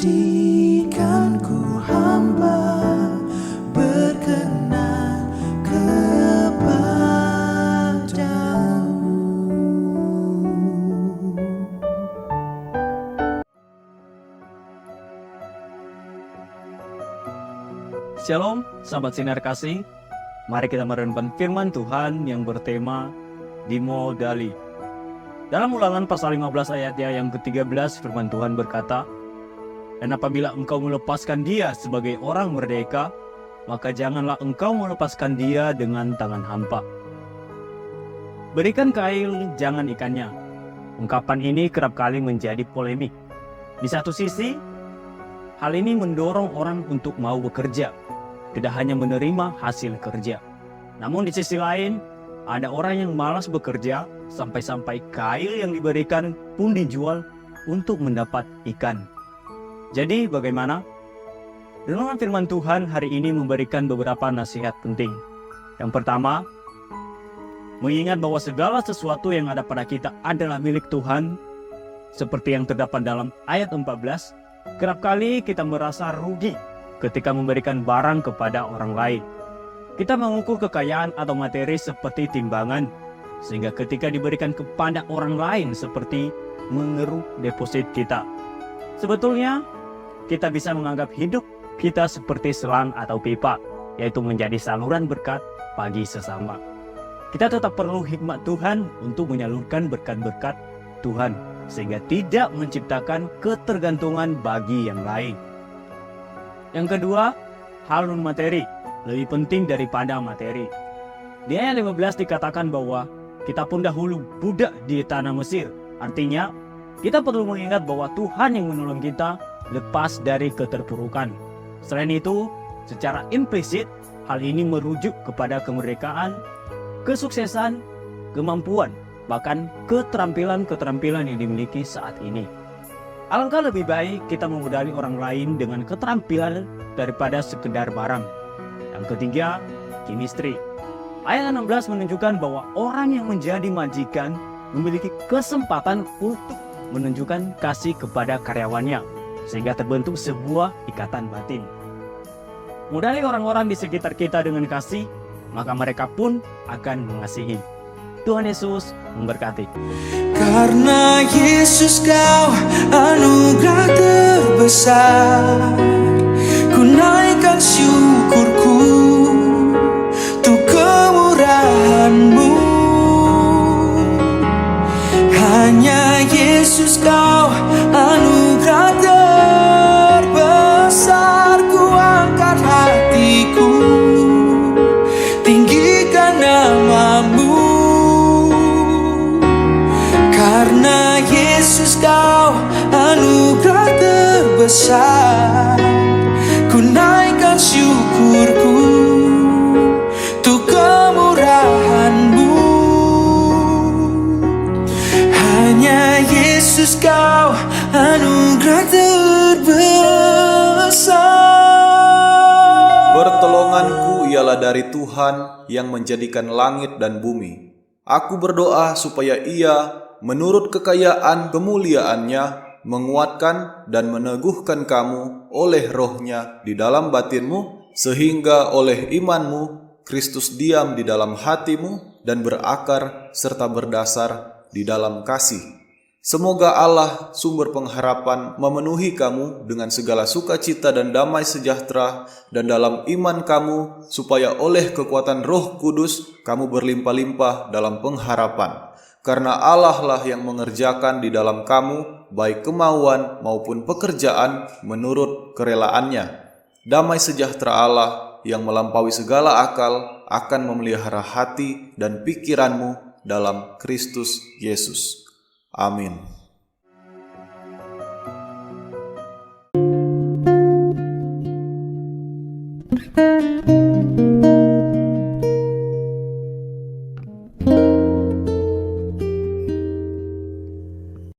jadikan ku hamba berkenan kepadamu. Shalom, sahabat sinar kasih. Mari kita merenungkan firman Tuhan yang bertema dimodali. Dalam Ulangan pasal 15 ayatnya yang ke-13, firman Tuhan berkata, "Dan apabila engkau melepaskan dia sebagai orang merdeka, maka janganlah engkau melepaskan dia dengan tangan hampa." Berikan kail, jangan ikannya. Ungkapan ini kerap kali menjadi polemik. Di satu sisi, hal ini mendorong orang untuk mau bekerja, tidak hanya menerima hasil kerja. Namun di sisi lain, ada orang yang malas bekerja, sampai-sampai kail yang diberikan pun dijual untuk mendapat ikan. Jadi bagaimana? Renungan firman Tuhan hari ini memberikan beberapa nasihat penting. Yang pertama, mengingat bahwa segala sesuatu yang ada pada kita adalah milik Tuhan, seperti yang terdapat dalam ayat 14, kerap kali kita merasa rugi ketika memberikan barang kepada orang lain. Kita mengukur kekayaan atau materi seperti timbangan, sehingga ketika diberikan kepada orang lain seperti mengeruk deposit kita. Sebetulnya, kita bisa menganggap hidup kita seperti selang atau pipa, yaitu menjadi saluran berkat bagi sesama. Kita tetap perlu hikmat Tuhan untuk menyalurkan berkat-berkat Tuhan, sehingga tidak menciptakan ketergantungan bagi yang lain. Yang kedua, hal non-materi lebih penting daripada materi. Di ayat 15 dikatakan bahwa kita pun dahulu budak di tanah Mesir. Artinya, kita perlu mengingat bahwa Tuhan yang menolong kita lepas dari keterpurukan. Selain itu, secara implisit, hal ini merujuk kepada kemerdekaan, kesuksesan, kemampuan, bahkan keterampilan-keterampilan yang dimiliki saat ini. Alangkah lebih baik kita memodali orang lain dengan keterampilan daripada sekedar barang. Yang ketiga, chemistry. Ayat 16 menunjukkan bahwa orang yang menjadi majikan memiliki kesempatan untuk menunjukkan kasih kepada karyawannya, sehingga terbentuk sebuah ikatan batin. Modali orang-orang di sekitar kita dengan kasih, maka mereka pun akan mengasihi. Tuhan Yesus memberkati. Karena Yesus kau anugerah terbesar, ku naikkan syukurku untuk kemurahan-Mu. Hanya Yesus kau anugerah terbesar, ku angkat hatiku, tinggikan nama-Mu. Karena Yesus kau anugerah terbesar, ku naikkan syukurku untuk kemurahan-Mu. Hanya Yesus kau anugerah terbesar. Pertolonganku ialah dari Tuhan yang menjadikan langit dan bumi. Aku berdoa supaya Ia menurut kekayaan kemuliaannya menguatkan dan meneguhkan kamu oleh rohnya di dalam batinmu, sehingga oleh imanmu Kristus diam di dalam hatimu dan berakar serta berdasar di dalam kasih. Semoga Allah sumber pengharapan memenuhi kamu dengan segala sukacita dan damai sejahtera dan dalam iman kamu, supaya oleh kekuatan Roh Kudus kamu berlimpah-limpah dalam pengharapan. Karena Allah lah yang mengerjakan di dalam kamu baik kemauan maupun pekerjaan menurut kerelaannya. Damai sejahtera Allah yang melampaui segala akal akan memelihara hati dan pikiranmu dalam Kristus Yesus. Amin.